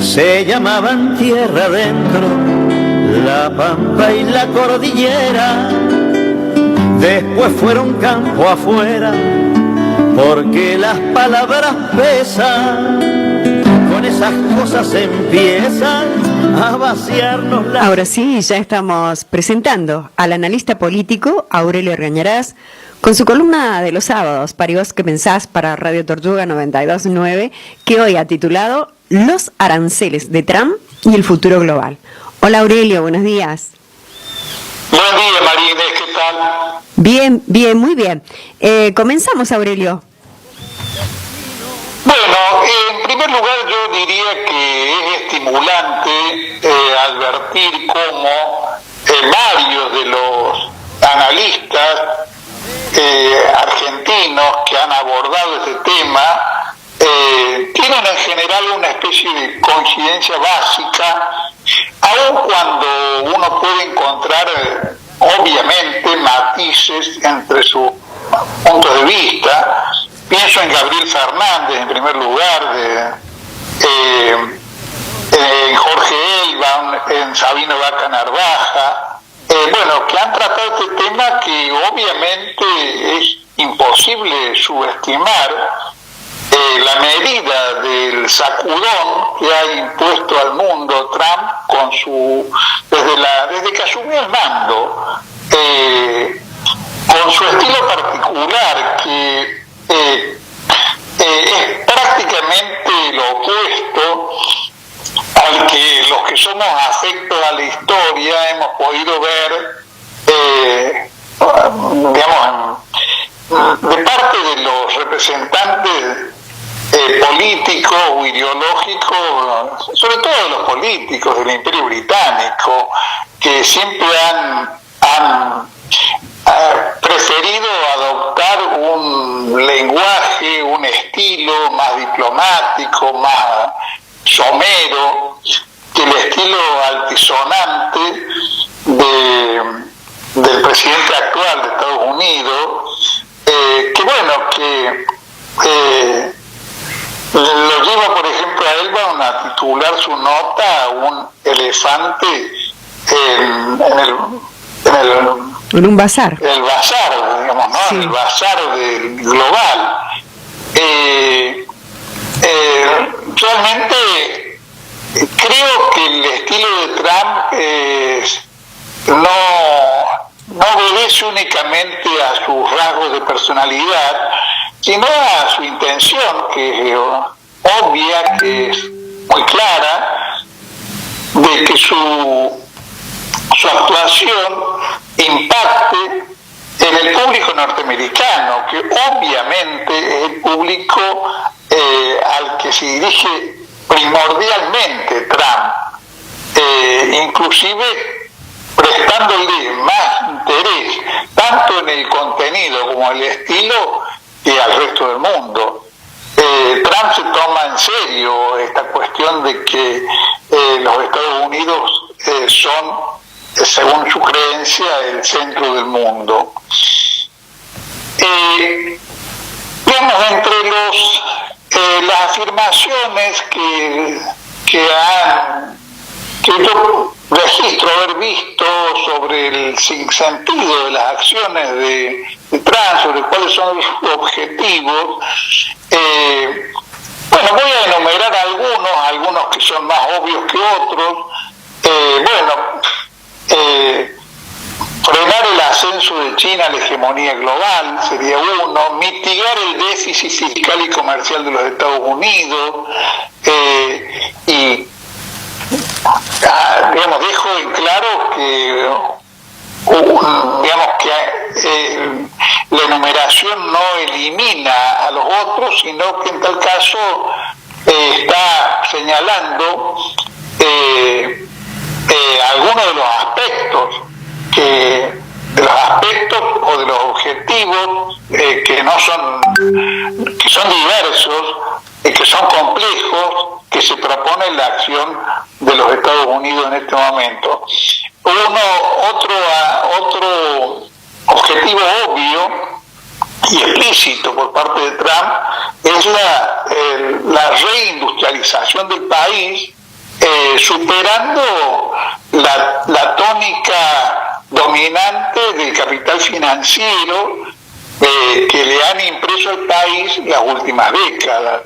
se llamaban tierra adentro, la pampa y la cordillera. Después fueron campo afuera, porque las palabras pesan. Con esas cosas empiezan a vaciarnos la... Ahora sí, ya estamos presentando al analista político Aurelio Argañarás con su columna de los sábados, Para vos que pensás, para Radio Tortuga 92.9, que hoy ha titulado Los aranceles de Trump y el futuro global. Hola Aurelio, buenos días. Buen día, María Inés, ¿qué tal? Bien, bien, muy bien. Comenzamos, Aurelio. Bueno, en primer lugar yo diría que es estimulante advertir cómo varios de los analistas argentinos que han abordado este tema tienen en general una especie de coincidencia básica, aun cuando uno puede encontrar obviamente matices entre sus puntos de vista. Pienso en Gabriel Fernández en primer lugar, en Jorge Elba, en Sabino Vaca Narvaja, que han tratado este tema que obviamente es imposible subestimar. La medida del sacudón que ha impuesto al mundo Trump desde que asumió el mando, con su estilo particular que es prácticamente lo opuesto al que los que somos afectos a la historia hemos podido ver, de parte de los representantes políticos o ideológicos, sobre todo de los políticos del Imperio Británico, que siempre han preferido adoptar un lenguaje, un estilo más diplomático, más somero, que el estilo altisonante del presidente actual de Estados Unidos, lo lleva, por ejemplo, a Elba a titular su nota un elefante en un bazar. El bazar, digamos, ¿no? Sí. El bazar global. Realmente creo que el estilo de Trump no obedece únicamente a sus rasgos de personalidad, sino a su intención, que es obvia, que es muy clara, de que su actuación impacte en el público norteamericano, que obviamente es el público al que se dirige primordialmente Trump, inclusive prestándole más interés tanto en el contenido como en el estilo que al resto del mundo. Trump se toma en serio esta cuestión de que los Estados Unidos son, según su creencia, el centro del mundo. Entre las afirmaciones que yo registro haber visto sobre el sinsentido de las acciones de Trump, sobre cuáles son sus objetivos, voy a enumerar algunos que son más obvios que otros. Frenar el ascenso de China a la hegemonía global sería uno, mitigar el déficit fiscal y comercial de los Estados Unidos, dejo en claro que la enumeración no elimina a los otros, sino que en tal caso está señalando algunos de los aspectos o de los objetivos que son diversos, que son complejos, que se propone la acción de los Estados Unidos en este momento. Otro objetivo obvio y explícito por parte de Trump es la reindustrialización del país, superando la tónica dominante del capital financiero que le han impreso al país las últimas décadas,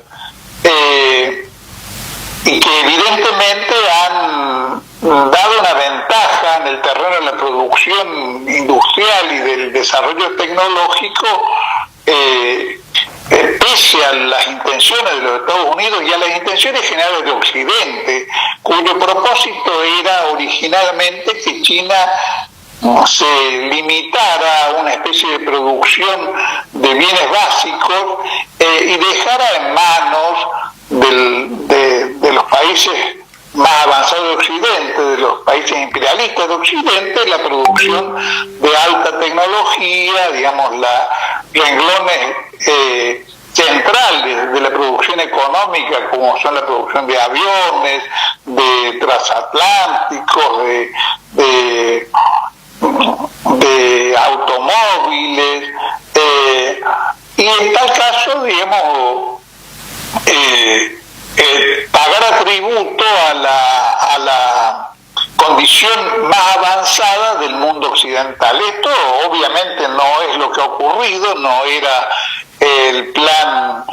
y que evidentemente han dado una ventaja en el terreno de la producción industrial y del desarrollo tecnológico, pese a las intenciones de los Estados Unidos y a las intenciones generales de Occidente, cuyo propósito era originalmente que China se limitara a una especie de producción de bienes básicos y dejara en manos de los países más avanzados de Occidente, de los países imperialistas de Occidente, la producción de alta tecnología, digamos, renglones centrales de la producción económica, como son la producción de aviones, de transatlánticos, de automóviles, y en tal caso, digamos, pagar tributo a la condición más avanzada del mundo occidental. Esto obviamente no es lo que ha ocurrido, no era el plan,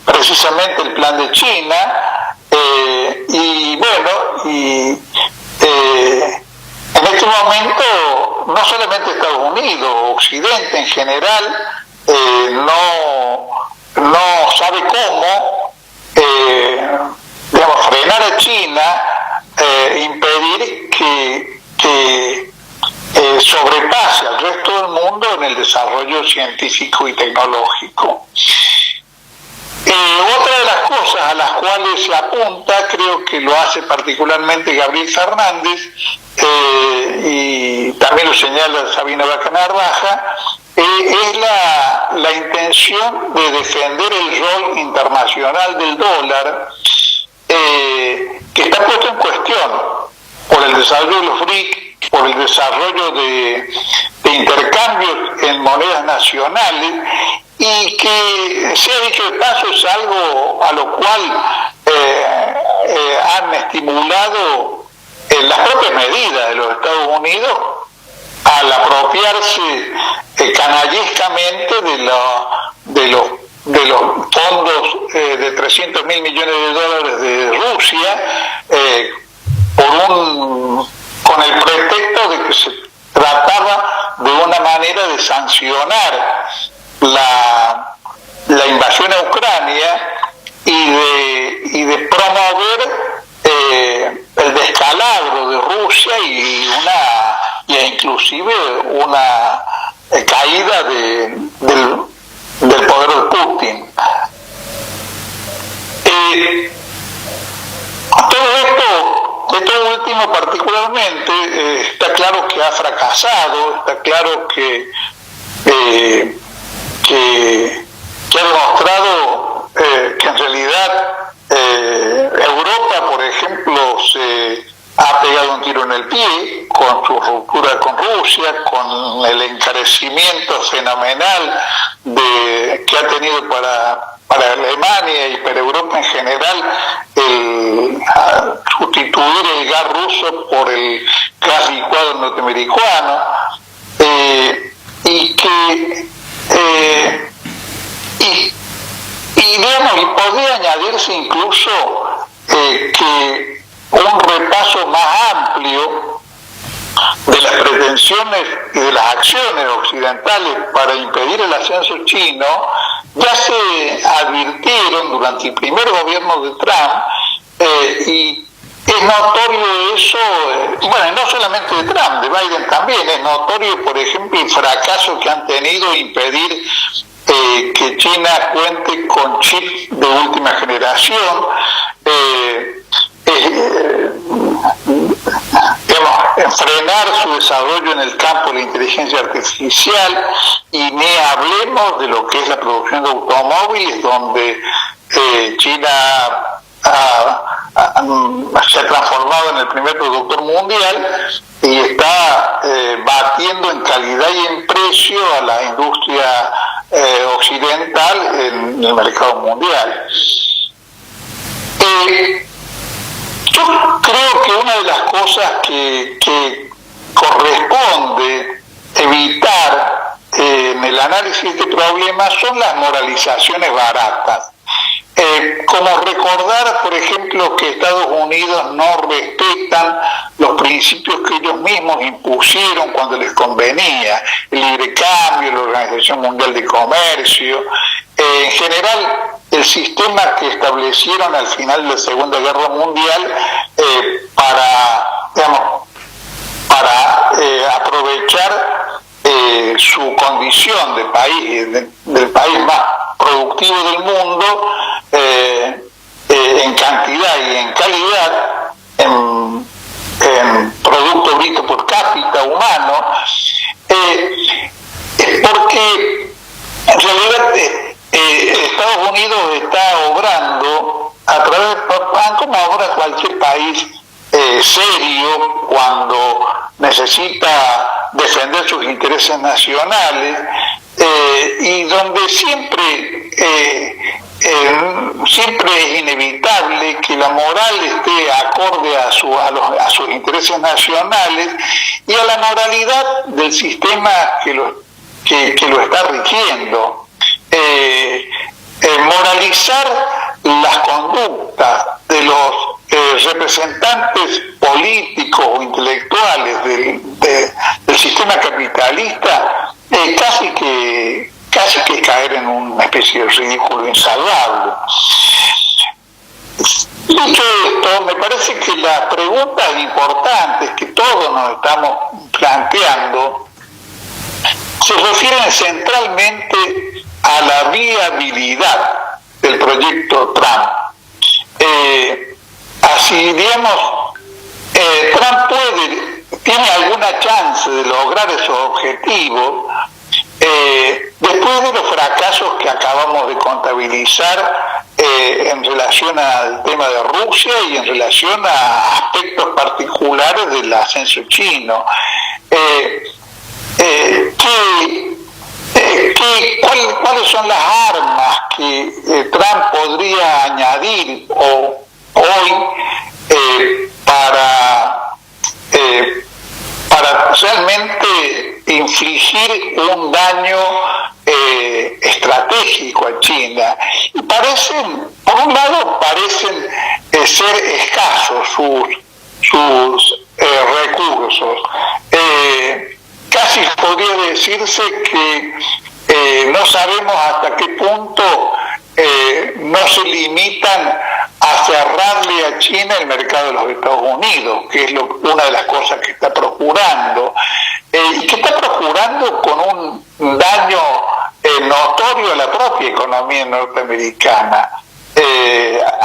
precisamente el plan de China, y bueno, en este momento no solamente Estados Unidos, Occidente en general, no sabe cómo digamos, frenar a China, impedir que sobrepase al resto del mundo en el desarrollo científico y tecnológico. Otra de las cosas a las cuales se apunta, creo que lo hace particularmente Gabriel Fernández, y también lo señala Sabina Vaca Narvaja, es la intención de defender el rol internacional del dólar, que está puesto en cuestión por el desarrollo de los BRIC, por el desarrollo de intercambios en monedas nacionales, y que, se ha dicho de paso, es algo a lo cual han estimulado las propias medidas de los Estados Unidos al apropiarse canallescamente de los fondos de 300.000 millones de dólares de Rusia, con el pretexto de que se trataba de una manera de sancionar la invasión a Ucrania y de promover el descalabro de Rusia y inclusive una caída del poder de Putin. Todo esto último particularmente, está claro que ha fracasado, está claro que ha demostrado que en realidad Europa, por ejemplo, se ha pegado un tiro en el pie con su ruptura con Rusia, con el encarecimiento fenomenal que ha tenido para Alemania y para Europa en general sustituir el gas ruso por el gas licuado norteamericano, y podría añadirse incluso que un repaso más amplio de las pretensiones y de las acciones occidentales para impedir el ascenso chino ya se advirtieron durante el primer gobierno de Trump, y es notorio eso, bueno, no solamente de Trump, de Biden también, es notorio, por ejemplo, el fracaso que han tenido impedir que China cuente con chips de última generación, frenar su desarrollo en el campo de la inteligencia artificial, y ni hablemos de lo que es la producción de automóviles, donde China se ha transformado en el primer productor mundial y está batiendo en calidad y en precio a la industria occidental en el mercado mundial. Yo creo que una de las cosas que corresponde evitar en el análisis de este problema son las moralizaciones baratas. Como recordar, por ejemplo, que Estados Unidos no respetan los principios que ellos mismos impusieron cuando les convenía, el libre cambio, la Organización Mundial de Comercio, en general el sistema que establecieron al final de la Segunda Guerra Mundial para aprovechar su condición de país, del país más productivo del mundo, en cantidad y en calidad, en Producto Bruto por cápita humano, porque en realidad Estados Unidos está obrando a través de como obra cualquier país serio cuando necesita defender sus intereses nacionales, y donde siempre es inevitable que la moral esté acorde a sus intereses nacionales y a la moralidad del sistema que lo está rigiendo. Moralizar las conductas de los representantes políticos o intelectuales del sistema capitalista casi que es caer en una especie de ridículo insalvable. Dicho esto, me parece que las preguntas importantes que todos nos estamos planteando se refieren centralmente a la viabilidad del proyecto Trump. Así, digamos, Trump tiene alguna chance de lograr esos objetivos después de los fracasos que acabamos de contabilizar en relación al tema de Rusia y en relación a aspectos particulares del ascenso chino. ¿Cuáles son las armas que Trump podría añadir hoy para realmente infligir un daño estratégico a China? Y por un lado parecen ser escasos sus recursos. Casi podría decirse que no sabemos hasta qué punto no se limitan a cerrarle a China el mercado de los Estados Unidos, que es una de las cosas que está procurando, y que está procurando con un daño notorio a la propia economía norteamericana,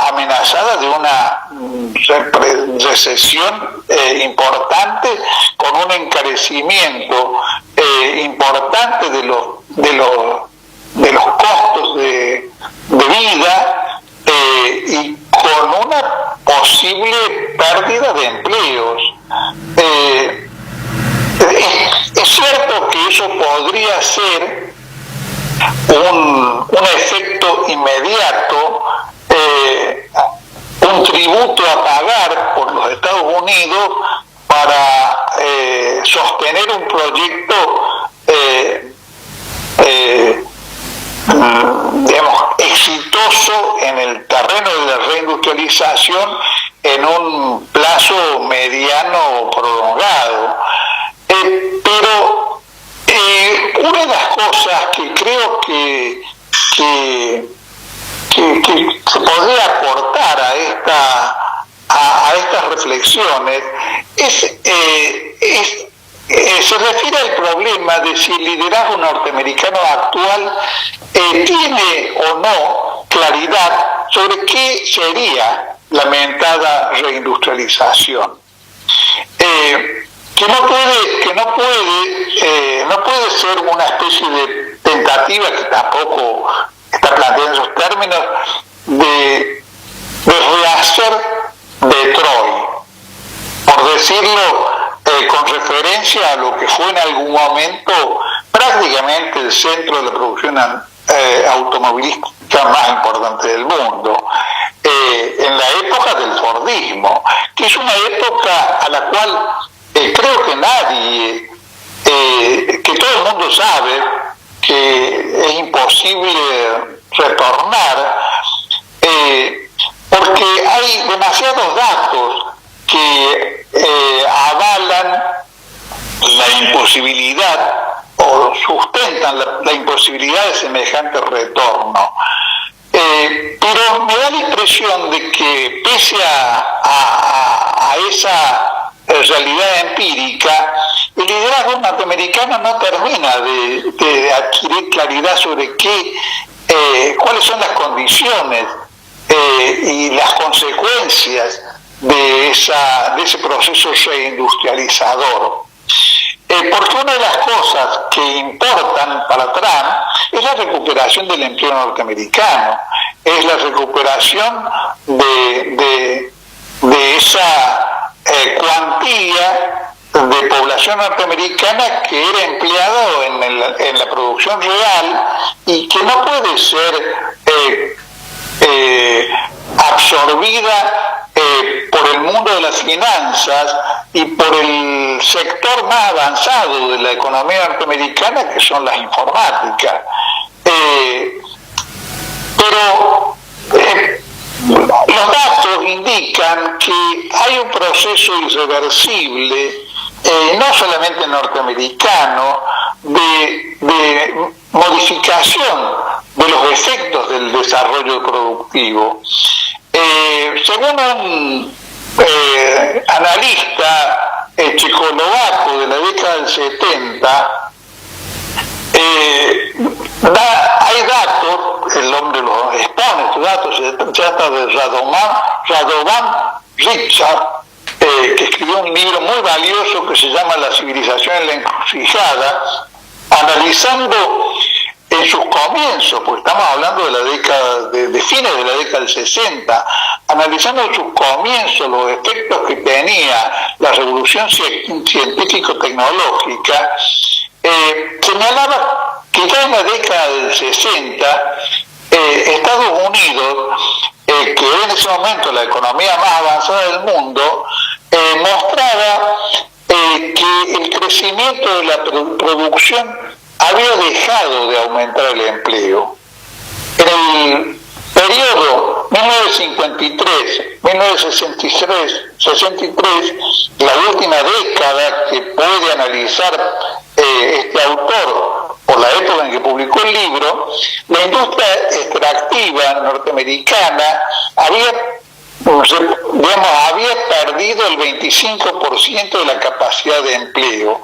amenazada de una recesión importante, con un encarecimiento importante de los costos de vida, y con una posible pérdida de empleos. Es cierto que eso podría ser un efecto inmediato, un tributo a pagar por los Estados Unidos para sostener un proyecto digamos, exitoso en el terreno de la reindustrialización en un plazo mediano o prolongado. Pero una de las cosas que creo que se podría aportar a estas reflexiones se refiere al problema de si el liderazgo norteamericano actual tiene o no claridad sobre qué sería la mentada reindustrialización. Que no puede ser una especie de tentativa, que tampoco está planteada en esos términos, de rehacer Detroit, por decirlo con referencia a lo que fue en algún momento prácticamente el centro de la producción automovilística más importante del mundo, en la época del Fordismo. Fordismo, que es una época a la cual creo que nadie, que todo el mundo sabe que es imposible retornar, porque hay demasiados datos que avalan la imposibilidad o sustentan la imposibilidad de semejante retorno. Pero me da la impresión de que pese a esa realidad empírica, el liderazgo norteamericano no termina de adquirir claridad sobre cuáles son las condiciones y las consecuencias de ese proceso reindustrializador. Porque una de las cosas que importan para Trump es la recuperación del empleo norteamericano, es la recuperación de esa cuantía de población norteamericana que era empleado en la producción real y que no puede ser absorbida por el mundo de las finanzas y por el sector más avanzado de la economía norteamericana, que son las informáticas. Pero los datos indican que hay un proceso irreversible, no solamente norteamericano, de modificación de los efectos del desarrollo productivo. Según un analista checoslovaco de la década del 70, hay datos, el hombre los expone, estos datos, se trata de Radovan Richard, que escribió un libro muy valioso que se llama La civilización en la encrucijada, analizando en sus comienzos, porque estamos hablando de la década de fines de la década del 60, analizando en sus comienzos los efectos que tenía la revolución científico-tecnológica, señalaba que ya en la década del 60 Estados Unidos, que era en ese momento la economía más avanzada del mundo, mostraba que el crecimiento de la producción había dejado de aumentar el empleo. En el periodo 1953-1963, la última década que puede analizar este autor por la época en que publicó el libro, la industria extractiva norteamericana había perdido el 25% de la capacidad de empleo.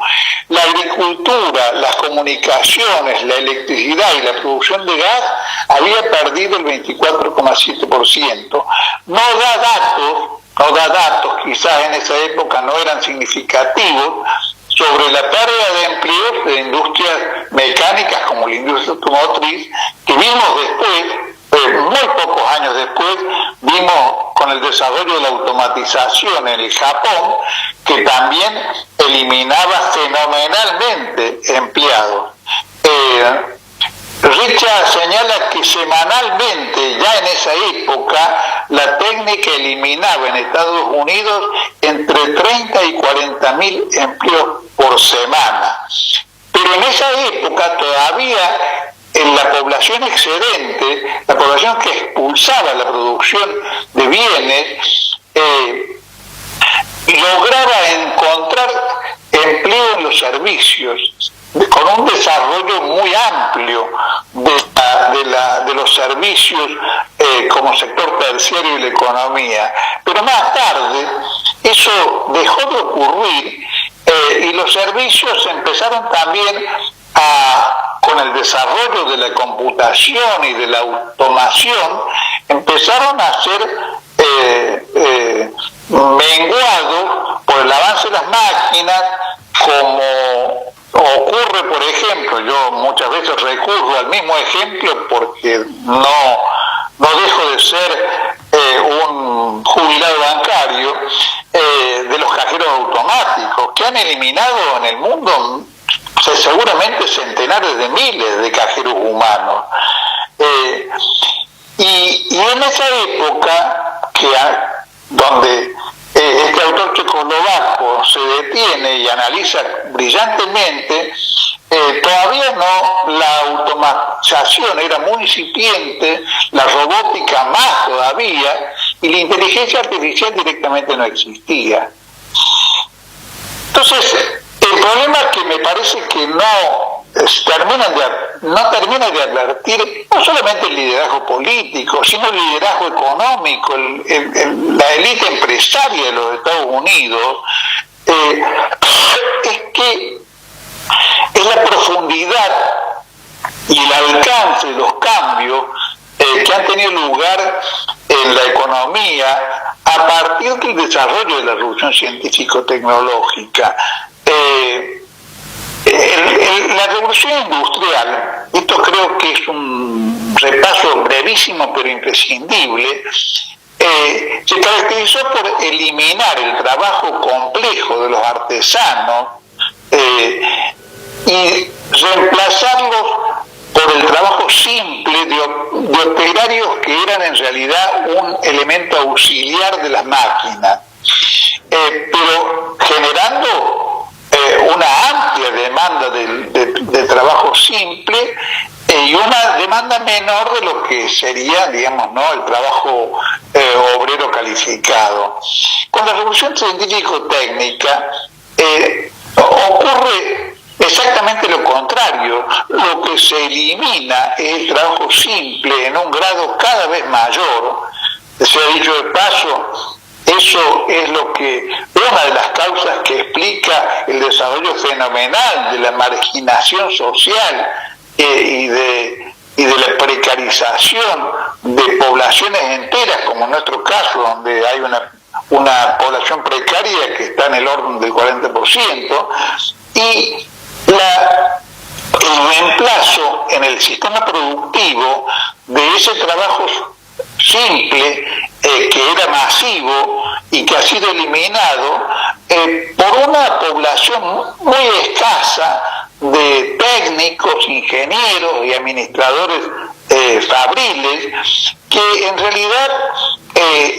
La agricultura, las comunicaciones, la electricidad y la producción de gas había perdido el 24,7%. No da datos, quizás en esa época no eran significativos, sobre la pérdida de empleos de industrias mecánicas como la industria automotriz, que vimos después, muy pocos años después, vimos con el desarrollo de la automatización en el Japón, que también eliminaba fenomenalmente empleados. Richard señala que semanalmente, ya en esa época, la técnica eliminaba en Estados Unidos entre 30 y 40 mil empleos por semana. Pero en esa época todavía en la población excedente, la población que expulsaba la producción de bienes, lograba encontrar empleo en los servicios, con un desarrollo muy amplio de los servicios como sector terciario y la economía. Pero más tarde eso dejó de ocurrir y los servicios empezaron también con el desarrollo de la computación y de la automación, empezaron a ser menguados por el avance de las máquinas, como ocurre, por ejemplo, yo muchas veces recurro al mismo ejemplo porque no dejo de ser un jubilado bancario, de los cajeros automáticos, que han eliminado en el mundo seguramente centenares de miles de cajeros humanos. Y en esa época, donde este autor checoslovaco se detiene y analiza brillantemente, todavía no, la automatización era muy incipiente, la robótica más todavía, y la inteligencia artificial directamente no existía. Entonces, el problema es que me parece que no termina de advertir no solamente el liderazgo político, sino el liderazgo económico, la élite empresaria de los Estados Unidos, es que es la profundidad y el alcance de los cambios que han tenido lugar en la economía a partir del desarrollo de la revolución científico-tecnológica. La revolución industrial, esto creo que es un repaso brevísimo pero imprescindible, se caracterizó por eliminar el trabajo complejo de los artesanos y reemplazarlos por el trabajo simple de operarios que eran en realidad un elemento auxiliar de las máquinas, pero generando una amplia demanda de trabajo simple y una demanda menor de lo que sería, digamos, ¿no?, el trabajo obrero calificado. Con la revolución científico-técnica ocurre exactamente lo contrario. Lo que se elimina es el trabajo simple en un grado cada vez mayor. Se ha dicho de paso, eso es una de las causas que explica el desarrollo fenomenal de la marginación social y de la precarización de poblaciones enteras, como en nuestro caso, donde hay una población precaria que está en el orden del 40%, y el reemplazo en el sistema productivo de ese trabajo simple, que era masivo y que ha sido eliminado por una población muy escasa de técnicos, ingenieros y administradores fabriles, que en realidad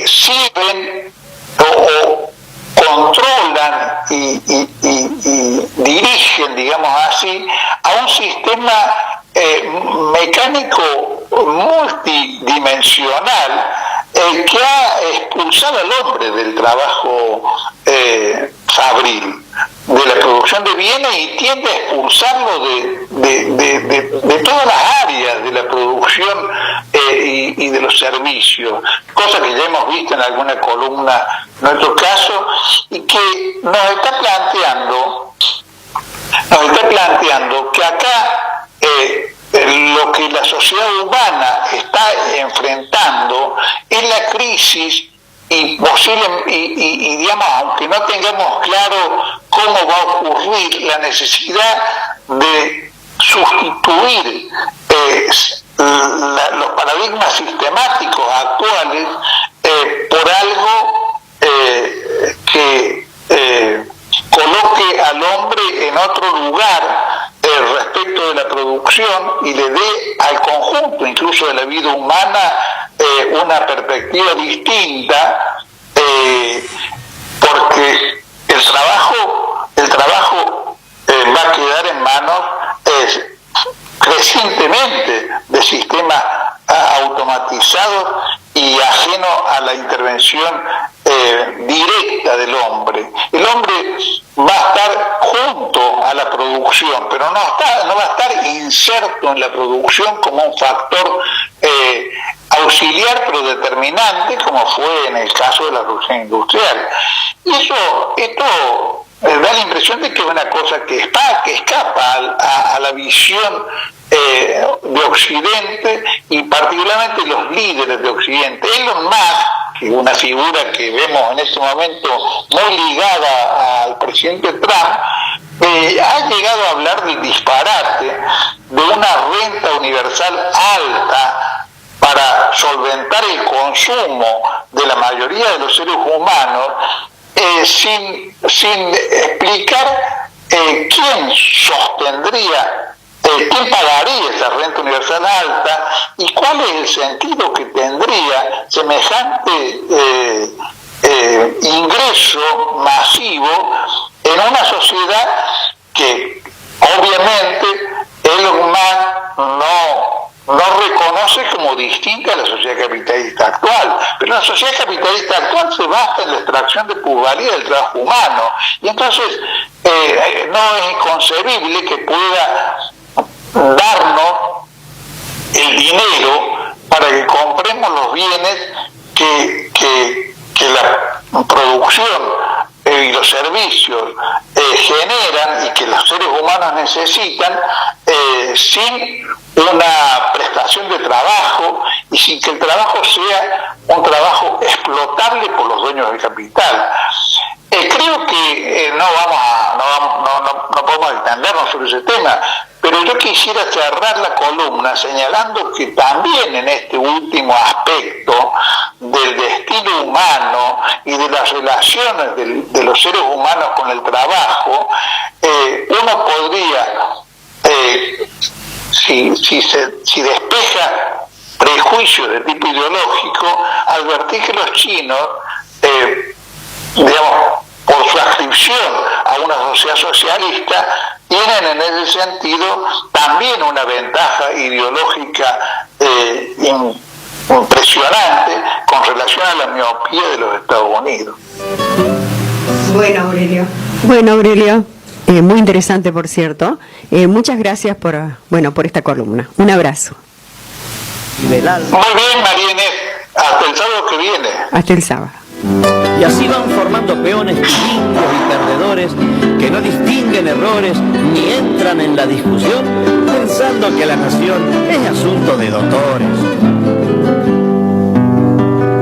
sirven o controlan y dirigen, digamos así, a un sistema mecánico multidimensional que ha expulsado al hombre del trabajo fabril, de la producción de bienes, y tiende a expulsarlo de todas las áreas de la producción y de los servicios, cosa que ya hemos visto en alguna columna en nuestro caso, y que nos está planteando que acá lo que la sociedad humana está enfrentando es la crisis y digamos, aunque no tengamos claro cómo va a ocurrir, la necesidad de sustituir los paradigmas sistemáticos actuales por algo que coloque al hombre en otro lugar respecto de la producción y le dé al conjunto incluso de la vida humana una perspectiva distinta, porque el trabajo va a quedar en manos crecientemente de sistemas automatizados y ajeno a la intervención directa del hombre. El hombre va a estar junto a la producción, pero no va a estar inserto en la producción como un factor auxiliar pero determinante, como fue en el caso de la revolución industrial. Y esto da la impresión de que es una cosa que escapa a la visión de Occidente, y particularmente los líderes de Occidente. Elon Musk, que es una figura que vemos en este momento muy ligada al presidente Trump, ha llegado a hablar del disparate de una renta universal alta para solventar el consumo de la mayoría de los seres humanos, sin explicar quién sostendría, quién pagaría esa renta universal alta y cuál es el sentido que tendría semejante progreso masivo en una sociedad que obviamente Elon Musk no reconoce como distinta a la sociedad capitalista actual, pero la sociedad capitalista actual se basa en la extracción de plusvalía del trabajo humano, y entonces no es inconcebible que pueda darnos el dinero para que compremos los bienes que la producción y los servicios generan y que los seres humanos necesitan, sin una prestación de trabajo y sin que el trabajo sea un trabajo explotable por los dueños del capital. Creo que no podemos extendernos sobre ese tema, pero yo quisiera cerrar la columna señalando que también en este último aspecto del destino humano y de las relaciones de los seres humanos con el trabajo, uno podría, si despeja prejuicios de tipo ideológico, advertir que los chinos, por su adscripción a una sociedad socialista, tienen en ese sentido también una ventaja ideológica impresionante con relación a la miopía de los Estados Unidos. Bueno, Aurelio, muy interesante, por cierto. Muchas gracias por esta columna. Un abrazo. Muy bien, María Inés. Hasta el sábado que viene. Hasta el sábado. Y así van formando peones bilingües y perdedores que no distinguen errores ni entran en la discusión pensando que la nación es asunto de doctores.